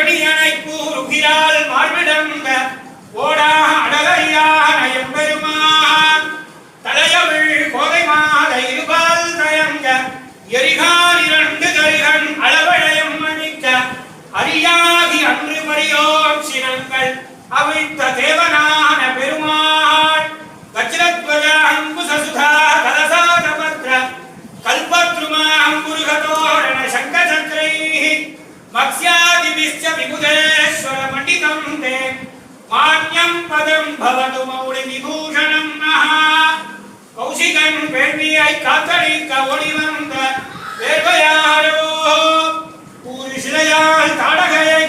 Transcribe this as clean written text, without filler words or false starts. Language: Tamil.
முத்தணியனை கூறுகிறாள் மார்பிடங்க ஓடா அழகையான எம்பெருமான் தலையவிழ் கோதை மாத இருபால் தயங்க எரிகால் இரண்டு கரிகண் அளவழையம் மணிக்க அரியாகி அன்று மறியோம் சினங்கள் அவிழ்த்த தேவனான பெருமாள் வஜ்ரத்வஜ அங்குசசுதா கலசாதபத்ர கல்பத்ருமா அங்குருகதோரண சங்கசக்ரை மக்ஸ்யாதிபிஸ்ச விபுதேஸ்வர மண்டிதம் தே மான்யம் பதம் பவது மௌளி விபூஷணம் நஹா கௌசிகன் வேள்வியை காத்தளிக்க ஒளிவந்த வேர்வையாரோ ஊரு சிலையால் தாடகையை